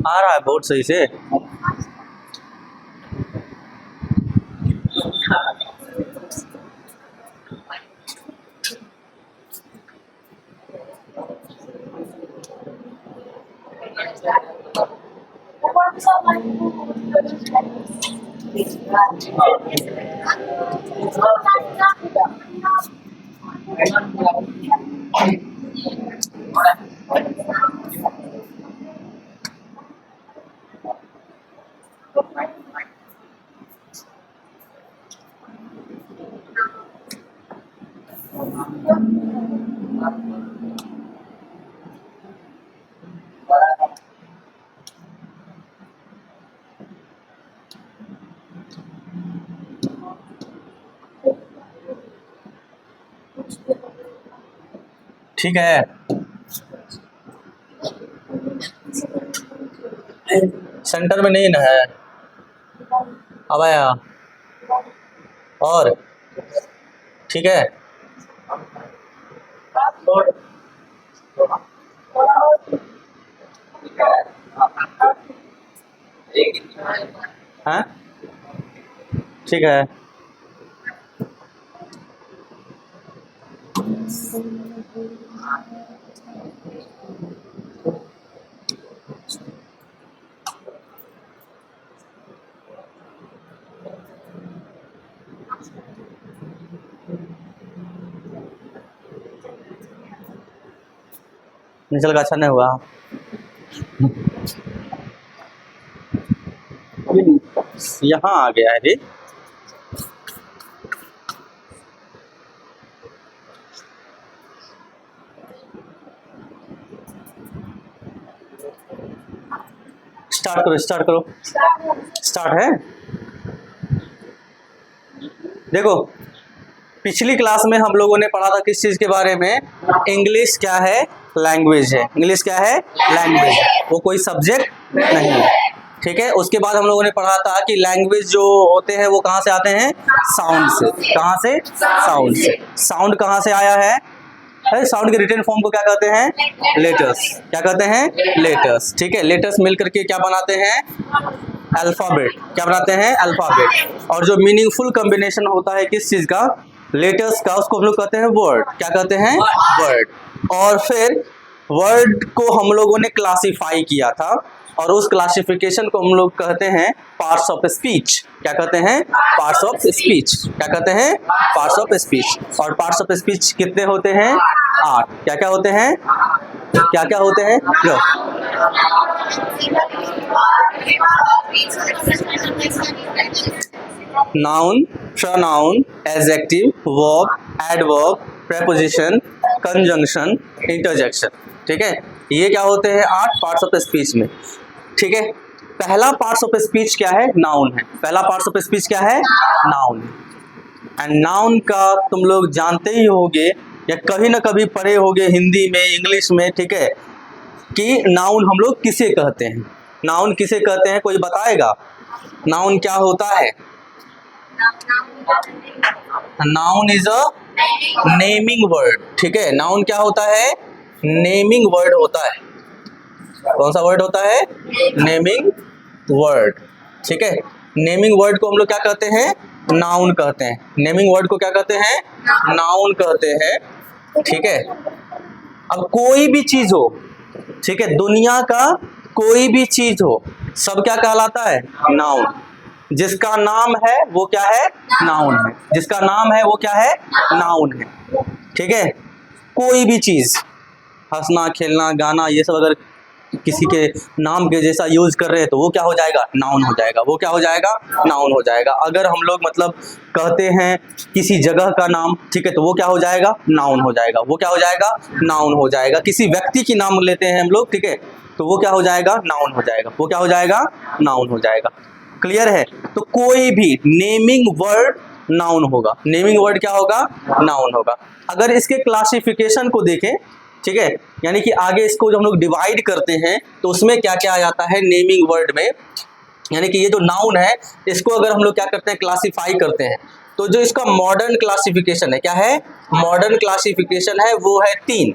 आ रहा है बहुत सही से। ठीक है, सेंटर में नहीं ना है। अब आया और ठीक है। हाँ ठीक है। निचल का अच्छा नहीं हुआ। यहाँ आ गया है जी। स्टार्ट करो, स्टार्ट करो। स्टार्ट है। देखो पिछली क्लास में हम लोगों ने पढ़ा था किस चीज के बारे में। इंग्लिश क्या है? लैंग्वेज है। इंग्लिश क्या है? लैंग्वेज। वो कोई सब्जेक्ट नहीं है। ठीक है। उसके बाद हम लोगों ने पढ़ा था कि लैंग्वेज जो होते हैं वो कहाँ से आते हैं? साउंड से। कहाँ से? साउंड से। साउंड कहाँ से आया है? साउंड के रिटन फॉर्म को क्या कहते हैं? लेटर्स। क्या कहते हैं? लेटर्स। ठीक है। लेटर्स मिलकर के क्या बनाते हैं? अल्फाबेट। क्या बनाते हैं? अल्फाबेट। और जो मीनिंगफुल कॉम्बिनेशन होता है किस चीज का? लेटर्स का, उसको हम लोग कहते हैं वर्ड। क्या कहते हैं? वर्ड। और फिर वर्ड को हम लोगों ने क्लासिफाई किया था और उस क्लासिफिकेशन को हम लोग कहते हैं पार्ट्स ऑफ स्पीच। क्या कहते हैं? Parts of speech. क्या कहते हैं? Parts of speech. और पार्ट्स ऑफ स्पीच कितने होते हैं? 8। क्या क्या होते हैं? क्या क्या होते हैं? Noun, pronoun, adjective, verb, adverb, preposition, conjunction, interjection. ठीक है। ये क्या होते हैं? 8 पार्ट्स ऑफ स्पीच में। ठीक है। पहला पार्ट्स ऑफ स्पीच क्या है? नाउन है। पहला पार्ट्स ऑफ स्पीच क्या है? नाउन। एंड नाउन का तुम लोग जानते ही होगे या कभी ना कभी पढ़े होगे हिंदी में, इंग्लिश में। ठीक है। कि नाउन हम लोग किसे कहते हैं? नाउन किसे कहते हैं? कोई बताएगा नाउन क्या होता है? Noun is a naming word. ठीक है। नाउन क्या होता है? नेमिंग वर्ड होता है। कौन सा वर्ड होता है? Naming word. ठीक है। नेमिंग वर्ड को हम लोग क्या कहते हैं? नाउन कहते हैं। नेमिंग वर्ड को क्या कहते हैं? नाउन कहते हैं। ठीक है। अब कोई भी चीज हो, ठीक है, दुनिया का कोई भी चीज हो, सब क्या कहलाता है? नाउन। जिसका नाम है वो क्या है? नाउन है। जिसका नाम है वो क्या है? नाउन है। ठीक है। कोई भी चीज, हंसना, खेलना, गाना, ये सब अगर किसी के नाम के जैसा यूज कर रहे हैं तो वो क्या हो जाएगा? नाउन हो जाएगा। वो क्या हो जाएगा? नाउन हो जाएगा। अगर हम लोग मतलब कहते हैं किसी जगह का नाम, ठीक है, तो वो क्या हो जाएगा? नाउन हो जाएगा। वो क्या हो जाएगा? नाउन हो जाएगा। किसी व्यक्ति की नाम लेते हैं हम लोग, ठीक है, तो वो क्या हो जाएगा? नाउन हो जाएगा। वो क्या हो जाएगा? नाउन हो जाएगा। क्लियर है? तो कोई भी नेमिंग वर्ड नाउन होगा। नेमिंग वर्ड क्या होगा? नाउन होगा। अगर इसके क्लासिफिकेशन को देखें, ठीक है, यानी कि आगे इसको जब हम लोग डिवाइड करते हैं तो उसमें क्या क्या आ जाता है नेमिंग वर्ड में, यानी कि ये जो नाउन है इसको अगर हम लोग क्या करते हैं? क्लासिफाई करते हैं। तो जो इसका मॉडर्न क्लासिफिकेशन है, क्या है? मॉडर्न क्लासिफिकेशन है वो है 3।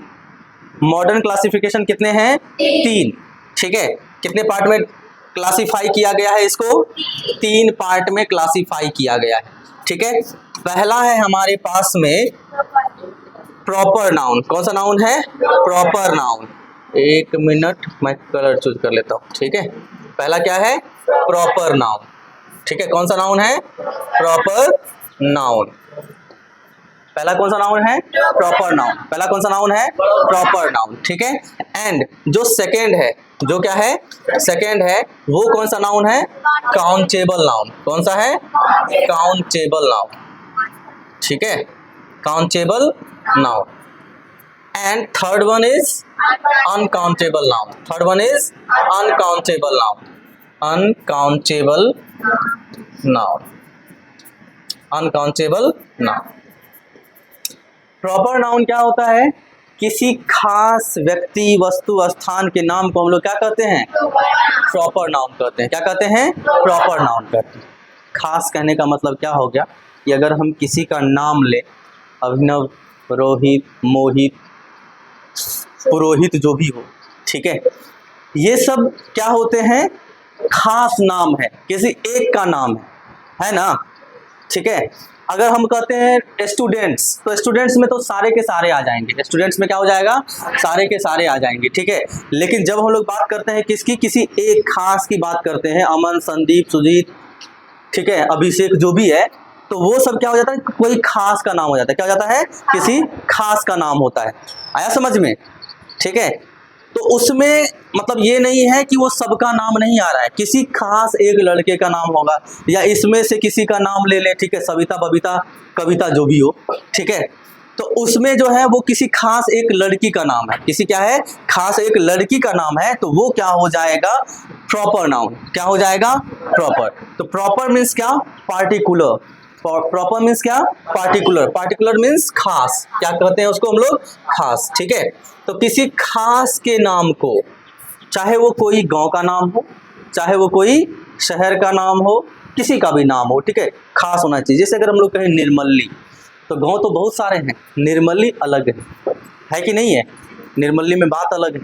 मॉडर्न क्लासिफिकेशन कितने हैं? 3। ठीक है, कितने पार्ट में क्लासिफाई किया गया है इसको? 3 पार्ट में क्लासिफाई किया गया है। ठीक है, पहला है हमारे पास में प्रॉपर नाउन। कौन सा नाउन है? Proper noun. 1 मिनट मैं कलर चूज कर लेता हूँ। ठीक है, पहला क्या है? Proper noun. ठीक है, कौन सा नाउन है? Proper noun. पहला कौन सा नाउन है? Proper noun. पहला कौन सा नाउन है? Proper noun. ठीक है, एंड जो सेकेंड है, जो क्या है? सेकेंड है, वो कौन सा नाउन है? Countable noun. कौन सा है? Countable noun. ठीक है, countable noun. And third one is uncountable noun. Third one is uncountable noun. Uncountable noun. Uncountable noun. Proper noun क्या होता है? किसी खास व्यक्ति, वस्तु, स्थान के नाम को हम लोग क्या कहते हैं? प्रॉपर नाउन कहते हैं। क्या कहते हैं? प्रॉपर नाउन कहते हैं। खास कहने का मतलब क्या हो गया कि अगर हम किसी का नाम ले, अभिनव, रोहित, मोहित, पुरोहित, जो भी हो, ठीक है, ये सब क्या होते हैं? खास नाम है, किसी एक का नाम है ना? ठीक है, अगर हम कहते हैं स्टूडेंट्स, तो स्टूडेंट्स में तो सारे के सारे आ जाएंगे। स्टूडेंट्स में क्या हो जाएगा? सारे के सारे आ जाएंगे। ठीक है, लेकिन जब हम लोग बात करते हैं किसकी? किसी एक खास की बात करते हैं, अमन, संदीप, सुजीत, ठीक है, अभिषेक, जो भी है, तो वो सब क्या हो जाता है? कोई खास का नाम हो जाता है। क्या हो जाता है? किसी खास का नाम होता है। आया समझ में? ठीक है, तो उसमें मतलब ये नहीं है कि वो सबका नाम नहीं आ रहा है, किसी खास एक लड़के का नाम होगा, या इसमें से किसी का नाम ले ले, ठीक है, सविता, बबीता, कविता, जो भी हो, ठीक है, तो उसमें जो है वो किसी खास एक लड़की का नाम है। किसी क्या है? खास एक लड़की का नाम है, तो वो क्या हो जाएगा? Proper noun. क्या हो जाएगा? प्रॉपर। तो प्रॉपर मीन्स क्या? पार्टिकुलर। प्रॉपर मीन्स क्या? पार्टिकुलर। पार्टिकुलर मीन्स खास। क्या कहते हैं उसको हम लोग? खास। ठीक है, तो किसी खास के नाम को, चाहे वो कोई गांव का नाम हो, चाहे वो कोई शहर का नाम हो, किसी का भी नाम हो, ठीक है, खास होना चाहिए। जैसे अगर हम लोग कहें निर्मली, तो गांव तो बहुत सारे हैं, निर्मली अलग है कि नहीं है? निर्मली में बात अलग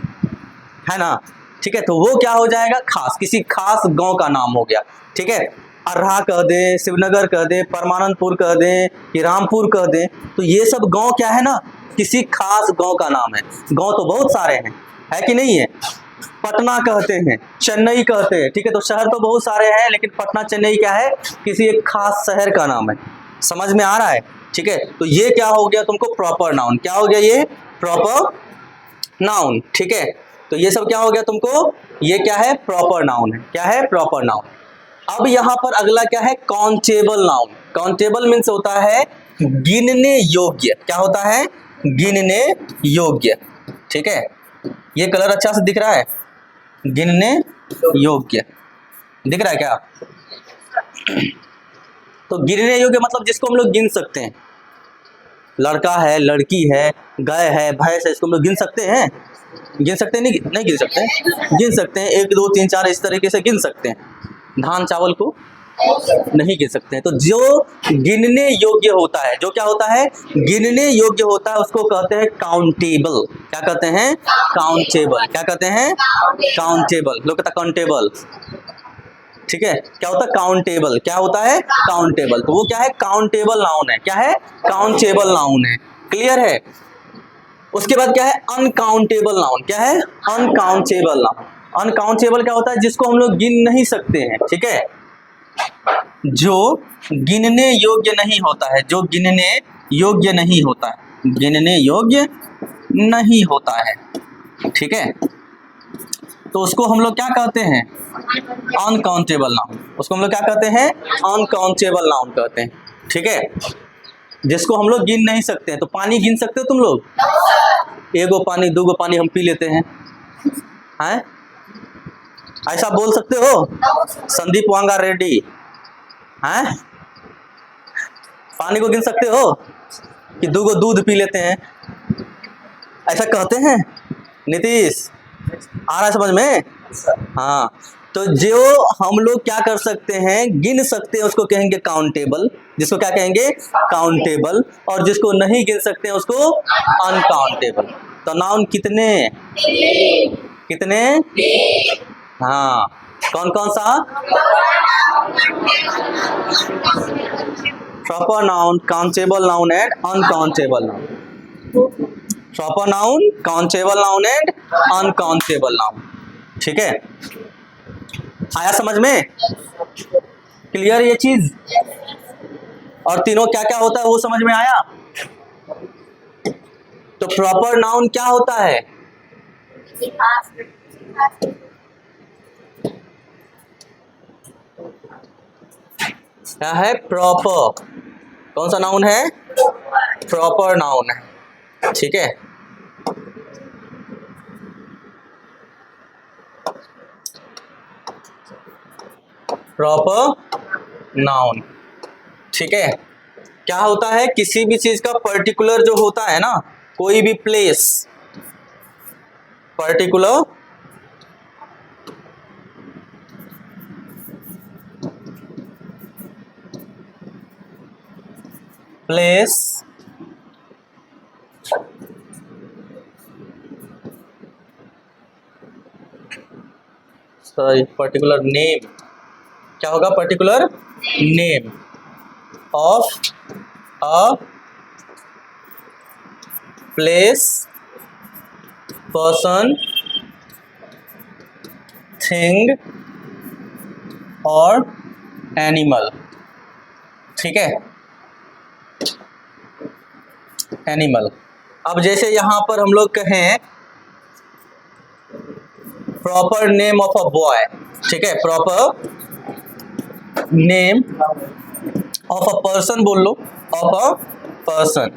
है ना? ठीक है, तो वो क्या हो जाएगा? खास। किसी खास गांव का नाम हो गया। ठीक है, अर्हा कह दें, शिवनगर कह दें, परमानंदपुर कह दें, कि रामपुर कह दें, तो ये सब गांव क्या है ना? किसी खास गांव का नाम है। गांव तो बहुत सारे हैं, है कि नहीं है? पटना कहते हैं, चेन्नई कहते हैं, ठीक है, तो शहर तो बहुत सारे हैं, लेकिन पटना, चेन्नई क्या है? किसी एक खास शहर का नाम है। समझ में आ रहा है? ठीक है, तो ये क्या हो गया तुमको? Proper noun. क्या हो गया? ये प्रॉपर नाउन। ठीक है, तो ये सब क्या हो गया तुमको? ये क्या है? प्रॉपर नाउन है। क्या है? Proper noun. अब यहाँ पर अगला क्या है? Countable noun. काउंटेबल मीन्स होता है गिनने योग्य। क्या होता है? गिनने योग्य। ठीक है, ये कलर अच्छा से दिख रहा है? गिनने योग्य दिख रहा है क्या? तो गिनने योग्य मतलब जिसको हम लोग गिन सकते हैं। लड़का है, लड़की है, गाय है, भैंस है, इसको हम लोग गिन सकते हैं? गिन सकते हैं? नहीं गिन सकते हैं? गिन सकते हैं। 1 2 3 4 इस तरीके से गिन सकते हैं। धान चावल को नहीं गिन सकते हैं। तो जो गिनने योग्य होता है, जो क्या होता है? गिनने योग्य होता है, उसको कहते हैं काउंटेबल। क्या कहते हैं? काउंटेबल। क्या कहते हैं? काउंटेबल। लोग कहता काउंटेबल। ठीक है, क्या होता है? काउंटेबल। क्या होता है? काउंटेबल। तो वो क्या है? काउंटेबल नाउन है। क्या है? काउंटेबल नाउन है। क्लियर है? उसके बाद क्या है? Uncountable noun. क्या है? Uncountable noun. अनकाउंटेबल क्या होता है? जिसको हम लोग गिन नहीं सकते हैं। ठीक है, जो गिनने योग्य नहीं होता है, जो गिनने योग्य नहीं होता है, गिनने योग्य नहीं होता है। ठीक है, तो उसको हम लोग क्या कहते हैं? Uncountable noun. उसको हम लोग क्या कहते हैं? अनकाउंटेबल नाउन कहते हैं। ठीक है, जिसको हम लोग गिन नहीं सकते हैं। तो पानी गिन सकते हो तुम लोग? 1 पानी 2 पानी हम पी लेते हैं, हैं? ऐसा बोल सकते हो? संदीप वांगा रेड्डी, हैं? पानी को गिन सकते हो कि 2 दूध पी लेते हैं? ऐसा कहते हैं? नीतीश, आ रहा है समझ में? हाँ, तो जो हम लोग क्या कर सकते हैं? गिन सकते हैं, उसको कहेंगे काउंटेबल। जिसको क्या कहेंगे? काउंटेबल। और जिसको नहीं गिन सकते हैं उसको अनकाउंटेबल। तो नाउन कितने, कितने, हाँ कौन कौन सा, proper noun, countable noun and uncountable noun, proper noun, countable noun and uncountable noun. ठीक है, आया समझ में, क्लियर ये चीज, और तीनों क्या क्या होता है वो समझ में आया। तो प्रॉपर नाउन क्या होता है, क्या है, प्रॉपर, कौन सा नाउन है, प्रॉपर नाउन है। ठीक है, प्रॉपर नाउन। ठीक है, क्या होता है, किसी भी चीज का पर्टिकुलर जो होता है ना, कोई भी place, particular place, sorry particular name, क्या होगा, particular name of a place, person, thing और एनिमल। ठीक है, एनिमल। अब जैसे यहां पर हम लोग कहें proper name of a boy, ठीक है, proper name of a person बोल लो, ऑफ अ पर्सन,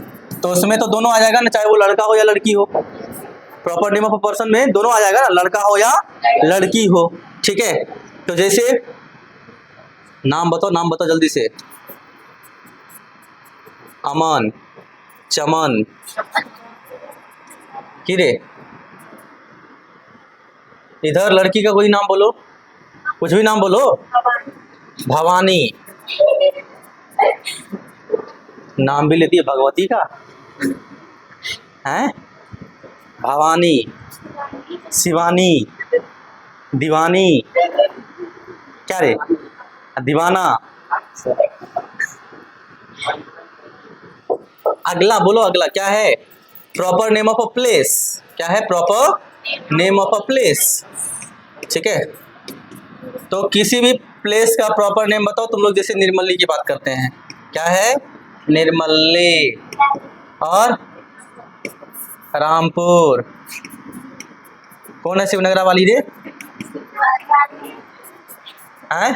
तो उसमें तो दोनों आ जाएगा ना, चाहे वो लड़का हो या लड़की हो। Proper name of a person में दोनों आ जाएगा ना, लड़का हो या लड़की हो। ठीक है, तो जैसे नाम बताओ जल्दी से, अमन, चमन, किरे, इधर लड़की का कोई नाम बोलो, कुछ भी नाम बोलो, भवानी, नाम भी लेती है भगवती का, हैं, भवानी, शिवानी, दीवानी, क्या रे, दीवाना। अगला बोलो, अगला क्या है, proper name of a place, क्या है, proper name of a place. ठीक है, तो किसी भी प्लेस का प्रॉपर नेम बताओ तुम लोग, जैसे निर्मली की बात करते हैं, क्या है, निर्मली, और रामपुर, कौन है शिवनगरा वाली रे, हैं,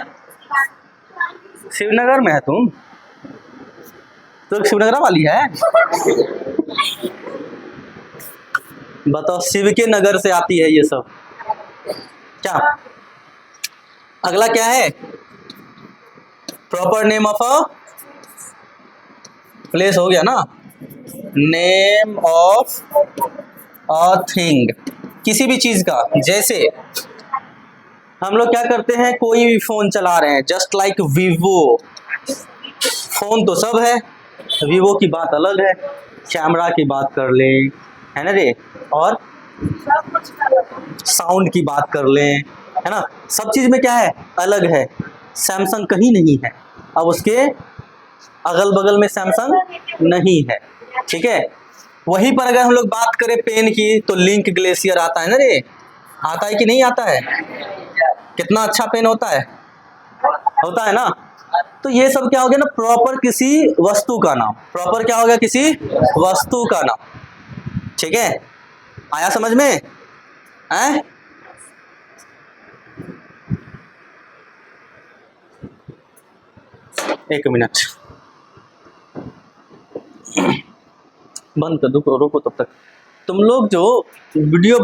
शिवनगर में है तुम, तो शिवनगरा वाली है, बताओ, शिव के नगर से आती है ये सब क्या। अगला क्या है, proper name of a place हो गया ना, नेम ऑफ अ थिंग, किसी भी चीज का। जैसे हम लोग क्या करते हैं, कोई भी फोन चला रहे हैं, जस्ट लाइक वीवो, फोन तो सब है, वीवो की बात अलग है, कैमरा की बात कर लें, है ना रे, और साउंड की बात कर लें, है ना, सब चीज में क्या है, अलग है। सैमसंग कहीं नहीं है, अब उसके अगल बगल में सैमसंग नहीं है। ठीक है, वहीं पर अगर हम लोग बात करें पेन की, तो लिंक ग्लेशियर आता है ना रे, आता है कि नहीं आता है, कितना अच्छा पेन होता है ना। तो ये सब क्या हो गया ना, प्रॉपर किसी वस्तु का नाम, प्रॉपर क्या हो गया, किसी वस्तु का नाम। ठीक है, आया समझ में, हैं, एक मिनट बंद कर दो, रोको तब तक तुम लोग जो वीडियो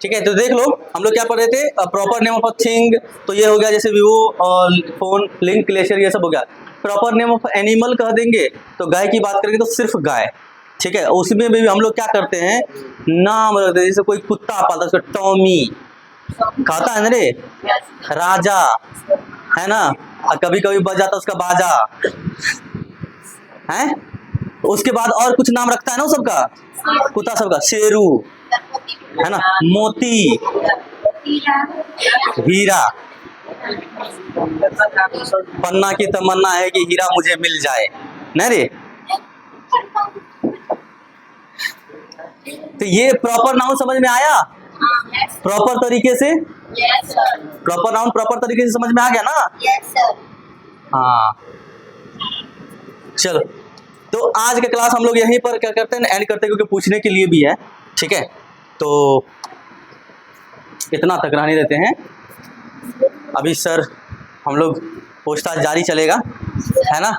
ठीक है, तो देख लो, हम लोग क्या पढ़ रहे थे, proper name of a thing, तो ये हो गया जैसे वीवो और फोन, लिंक ग्लेशियर, ये सब हो गया। प्रॉपर नेम ऑफ एनिमल कह देंगे तो गाय की बात करेंगे तो सिर्फ गाय। ठीक है, उसमें भी हम लोग क्या करते हैं, नाम रखते हैं, जैसे कोई कुत्ता पालता है उसका टॉमी, खाता है ना रे, राजा, है ना, और कभी कभी बज जाता उसका बाजा, है, उसके बाद और कुछ नाम रखता है ना सबका, कुत्ता सबका, शेरू है ना, मोती, हीरा, पन्ना की तमन्ना है कि हीरा मुझे मिल जाए, नहीं रे। तो ये प्रॉपर नाउन समझ में आया प्रॉपर तरीके से, प्रॉपर नाउन प्रॉपर तरीके से समझ में आ गया ना। हाँ चलो, तो आज का क्लास हम लोग यहीं पर क्या करते हैं, एंड करते हैं, क्योंकि पूछने के लिए भी है, ठीक है। तो इतना तक रहने देते हैं। अभी सर हम लोग पूछताछ जारी चलेगा, है ना।